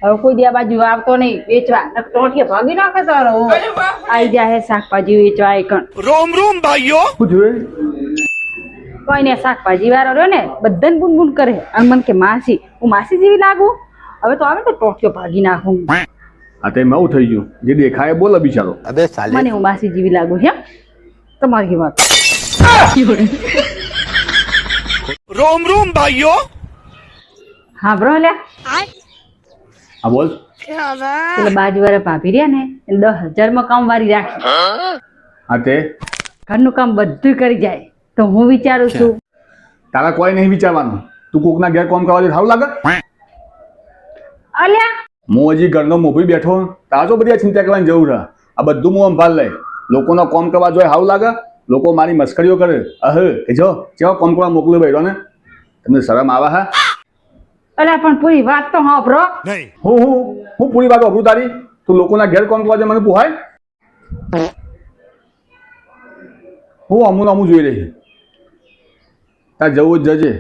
હવે કોઈ દે બાજુ આવતો નહીં વેચવા ટોઠિયા ભાગી નાખે તારો આઈ જાય શાકભાજી વેચવા એકણ રોમ રોમ ભાઈઓ શું થયું? કોઈ ને શાકભાજી વાળો રહ્યો ને બધાને બુનબુન કરે અને મને કે માસી હું માસી જેવી લાગુ હવે તો આવે તો ટોઠિયો ભાગી નાખું આ તે હું થઈ ગયું જે દેખાય બોલો બિચારો. अबे साले મને હું માસી જેવી લાગુ છે તમારી વાત रोम रोम भाइयों હા બ્રો લ્યા હા બોલ. એટલે બાજુ વાળા ભાભી રહ્યા ને એ 10,000 માં કામ વાળી રાખી હા તે ઘરનું કામ બધું કરી જાય તો હું વિચારું છું તારા કોઈ નહીં વિચારવાનું. તું કોકના ઘેર કોમ કરવા દે સારું લાગે? અલ્યા હું હજી ઘરનો મોભી બેઠો તારા તો બધી ચિંતા કરવાની જરૂર છે. આ બધું હું સંભાળ લે. લોકોનો કોમ કરવા જોઈએ સારું લાગે? લોકો મારી મસ્કરીઓ કરે કે જો કેવો કોમ કરવા મોકલ્યો બેઠો ને તમને શરમ આવે હા? અલ્યા પણ પૂરી વાત તો હા બ્રો नहीं હું પૂરી વાત વાપરું તારી? તું લોકોના ઘેર કોમ કરવા જાય મને પૂછાય? હું અમું જોઈ રહી તાર જવું જ જજે.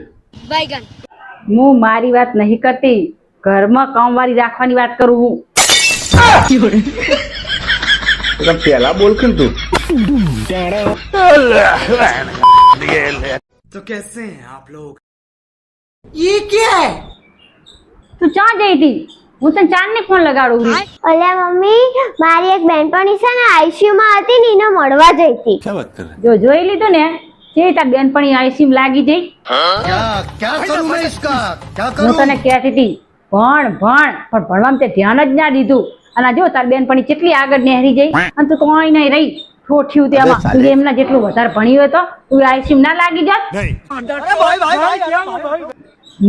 હું મારી વાત નહીં કરતી ઘરમાં કામવાળી રાખવાની વાત કરું હું પેલા બોલ કે તું तो कैसे हैं आप लोग તું ચા જઈ હતી હું તને ચાંદને ફોન લગાડું છું. ઓલા મમ્મી મારી એક બેનપણી છે ને આઈસીયુ માં હતી ને એને મળવા જઈ હતી. જો જોઈ લીધું ને જે તાર બેનપણી આઈસીયુ લાગી જઈ क्या करूं मैं इसका क्या હું તને કહેતી હતી ભણ ભણવામાં તે ધ્યાન જ ના દીધું અને આ જો તાર બેનપણી કેટલી આગળ નહેરી જઈ અને તું કોઈ નહીં રહી ઠોઠ્યું તેમાં તું એમના જેટલું વધારે ભણ્યું હોય તો તું આઈસીયુ ના લાગી જાત.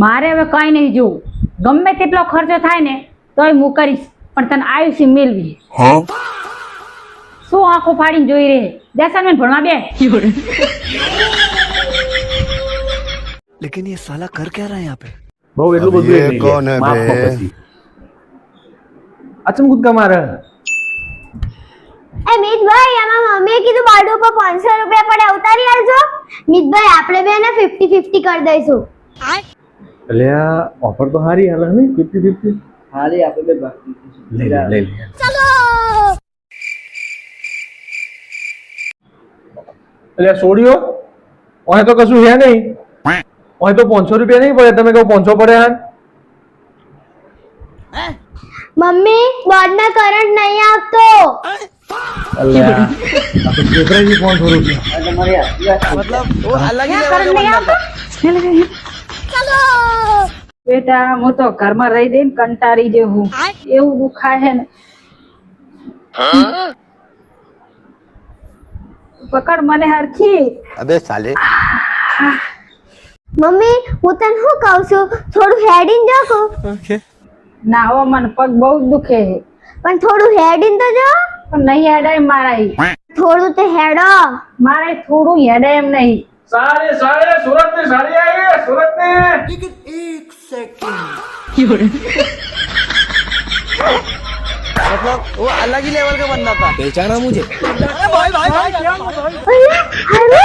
મારે હવે કઈ નહીં જોવું ગમે તેટલો ખર્ચો થાય ને તોય હું કરીશ પણ તને આયુષ્ય મેળવી શું આંખો ફાડીને જોઈ રહે દેસાનમેન ભણવા બે लेकिन ये साला कर क्या रहा है यहाँ पे બહુ એટલું अब બધું ये નહીં कौन है માફ बे? કર પછી. અચમ કૂદકા મારે એ મિતભાઈ આમાં મમ્મીએ કીધું બારડું ઉપર 500 રૂપિયા પડે ઉતારી આવજો. મિતભાઈ આપણે બે ને 50-50 કરી દઈશું. એટલે આ ઓફર તો સારી હાલે ને 50-50 હારી આપણે બે બાકી લઈ લે એટલે છોડ્યો ઓય તો કશું છે નહીં ઓય તો 500 રૂપિયા નહીં પડે તમે કહો 500 પડે હા મમ્મી બોર્ડમાં કરંટ નહીં આવતો. અલ્યા આ તો છોકરાજી 500 રૂપિયા તમારી આટલી વાત मतलब वो अलग ही કરંટ लेवल નહીં का આવતો? બેટા હું તો ઘરમાં રહી દઈને કંટાળી જેવું એવું દુખાય છે ને પકડ મને હરખી अबे साले મમ્મી હું તને શું કહું છું થોડું હેડીને જાઓ ના હો મને પગ બહુ જ દુખે છે પણ થોડું હેડીને તો જાઓ. પણ નહીં હેડાય મારા થોડું તો હેડો. મારે થોડું હેડાય એમ નહીં સારે સુરત ની સાડી આવી સુરત ની मतलब वो अलग ही लेवल का बंदा था पहचाना मुझे અલા, હાલો.